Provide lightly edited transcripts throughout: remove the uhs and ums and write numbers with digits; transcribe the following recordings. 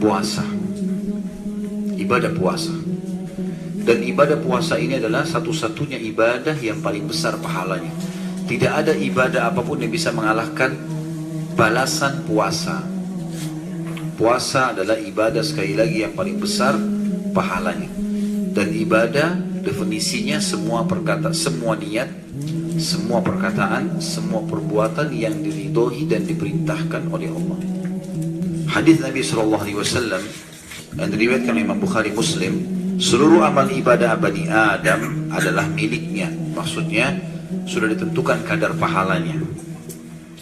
puasa. Ibadah puasa. Dan ibadah puasa ini adalah satu-satunya ibadah yang paling besar pahalanya. Tidak ada ibadah apapun yang bisa mengalahkan balasan puasa. Puasa adalah ibadah sekali lagi yang paling besar pahalanya. Dan ibadah definisinya semua perkataan, semua niat, semua perkataan, semua perbuatan yang diridhoi dan diperintahkan oleh Allah. Hadis Nabi SAW yang diriwayatkan oleh Imam Bukhari Muslim, seluruh amal ibadah Bani Adam adalah miliknya. Maksudnya sudah ditentukan kadar pahalanya.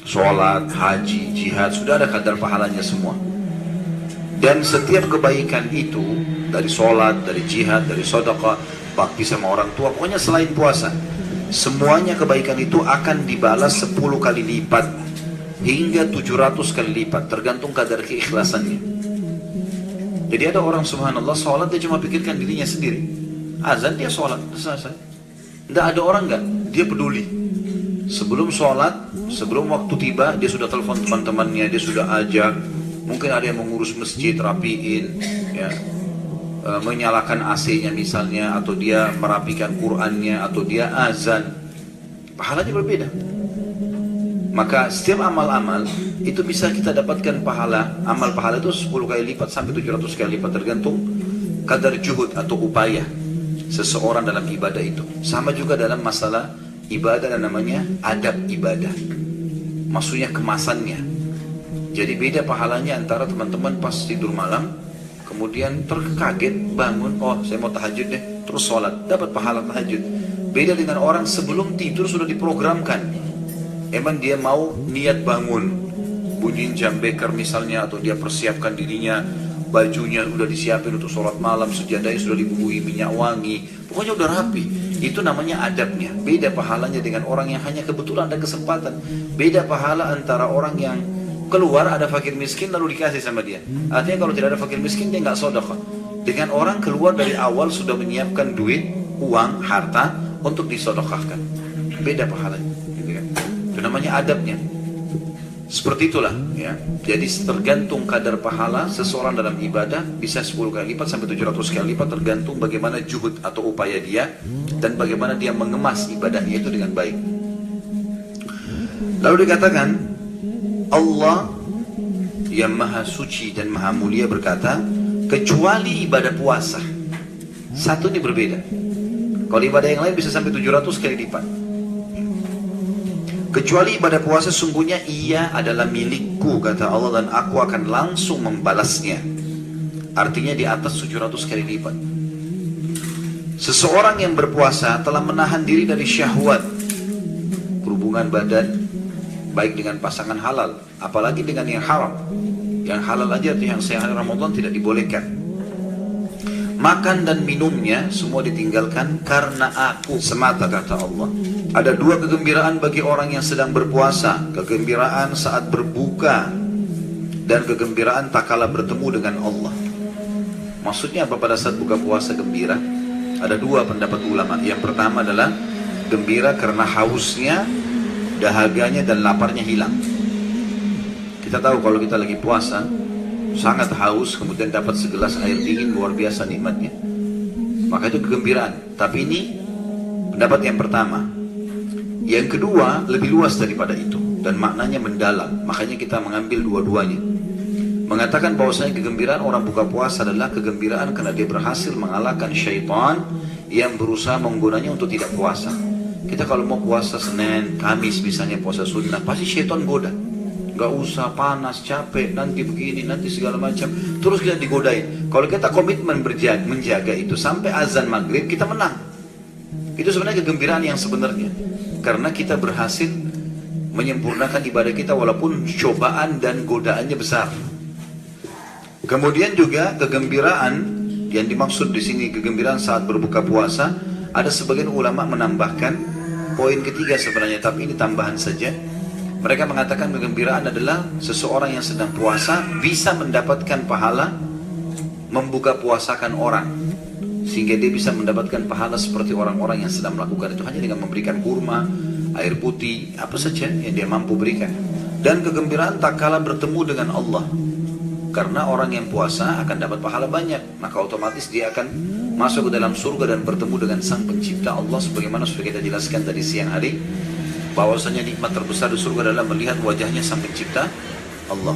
Sholat, haji, jihad, sudah ada kadar pahalanya semua. Dan setiap kebaikan itu, dari sholat, dari jihad, dari sedekah, bakti sama orang tua, pokoknya selain puasa, semuanya kebaikan itu akan dibalas 10 kali lipat hingga 700 kali lipat, tergantung kadar keikhlasannya. Jadi ada orang subhanallah sholat dia cuma pikirkan dirinya sendiri, azan dia sholat, selesai. Tidak ada orang enggak, dia peduli. Sebelum sholat, sebelum waktu tiba, dia sudah telepon teman-temannya, dia sudah ajak. Mungkin ada yang mengurus masjid, rapiin, ya, menyalakan AC-nya misalnya, atau dia merapikan Qur'annya, atau dia azan. Pahalanya berbeda. Maka setiap amal-amal itu bisa kita dapatkan pahala. Amal pahala itu 10 kali lipat sampai 700 kali lipat, tergantung kadar juhud atau upaya seseorang dalam ibadah itu. Sama juga dalam masalah ibadah dan namanya adab ibadah. Maksudnya kemasannya. Jadi beda pahalanya antara teman-teman pas tidur malam, kemudian terkaget bangun, oh saya mau tahajud deh, terus sholat, dapat pahala tahajud. Beda dengan orang sebelum tidur sudah diprogramkan. Emang dia mau niat bangun, bunyiin jam beker misalnya, atau dia persiapkan dirinya, bajunya udah disiapin untuk sholat malam, sejadahnya sudah dibubuhi minyak wangi, pokoknya udah rapi. Itu namanya adabnya. Beda pahalanya dengan orang yang hanya kebetulan ada kesempatan. Beda pahala antara orang yang keluar ada fakir miskin lalu dikasih sama dia. Artinya kalau tidak ada fakir miskin dia nggak sedekah. Dengan orang keluar dari awal sudah menyiapkan duit, uang, harta untuk disedekahkan. Beda pahalanya. Gitu kan? Itu namanya adabnya. Seperti itulah, ya. Jadi tergantung kadar pahala seseorang dalam ibadah bisa 10 kali lipat sampai 700 kali lipat, tergantung bagaimana juhud atau upaya dia dan bagaimana dia mengemas ibadahnya itu dengan baik. Lalu dikatakan Allah yang maha suci dan maha mulia berkata, kecuali ibadah puasa. Satu ini berbeda. Kalau ibadah yang lain bisa sampai 700 kali lipat. Kecuali ibadah puasa, sungguhnya ia adalah milikku, kata Allah, dan aku akan langsung membalasnya. Artinya di atas 700 kali lipat. Seseorang yang berpuasa telah menahan diri dari syahwat, hubungan badan, baik dengan pasangan halal, apalagi dengan yang haram. Yang halal aja, yang sehari Ramadan tidak dibolehkan. Makan dan minumnya semua ditinggalkan karena aku semata, kata Allah. Ada dua kegembiraan bagi orang yang sedang berpuasa. Kegembiraan saat berbuka dan kegembiraan tak kala bertemu dengan Allah. Maksudnya apa pada saat buka puasa gembira? Ada dua pendapat ulama. Yang pertama adalah gembira karena hausnya, dahaganya dan laparnya hilang. Kita tahu kalau kita lagi puasa sangat haus, kemudian dapat segelas air dingin, luar biasa nikmatnya. Maka itu kegembiraan. Tapi ini pendapat yang pertama. Yang kedua lebih luas daripada itu dan maknanya mendalam. Makanya kita mengambil dua-duanya. Mengatakan bahwasanya kegembiraan orang buka puasa adalah kegembiraan karena dia berhasil mengalahkan syaitan yang berusaha menggunanya untuk tidak puasa. Kita kalau mau puasa Senin, Kamis misalnya puasa sunnah, pasti syaitan goda. Gak usah, panas, capek, nanti begini, nanti segala macam. Terus kita digodain. Kalau kita komitmen menjaga itu sampai azan maghrib, kita menang. Itu sebenarnya kegembiraan yang sebenarnya. Karena kita berhasil menyempurnakan ibadah kita walaupun cobaan dan godaannya besar. Kemudian juga kegembiraan yang dimaksud di sini, kegembiraan saat berbuka puasa, ada sebagian ulama menambahkan poin ketiga sebenarnya, tapi ini tambahan saja. Mereka mengatakan kegembiraan adalah seseorang yang sedang puasa bisa mendapatkan pahala membuka puasakan orang, sehingga dia bisa mendapatkan pahala seperti orang-orang yang sedang melakukan itu hanya dengan memberikan kurma, air putih, apa saja yang dia mampu berikan. Dan kegembiraan tak kala bertemu dengan Allah. Karena orang yang puasa akan dapat pahala banyak, maka otomatis dia akan masuk ke dalam surga dan bertemu dengan Sang Pencipta Allah, sebagaimana sudah kita jelaskan tadi siang hari, bahwasanya nikmat terbesar di surga adalah melihat wajahnya Sang Pencipta Allah.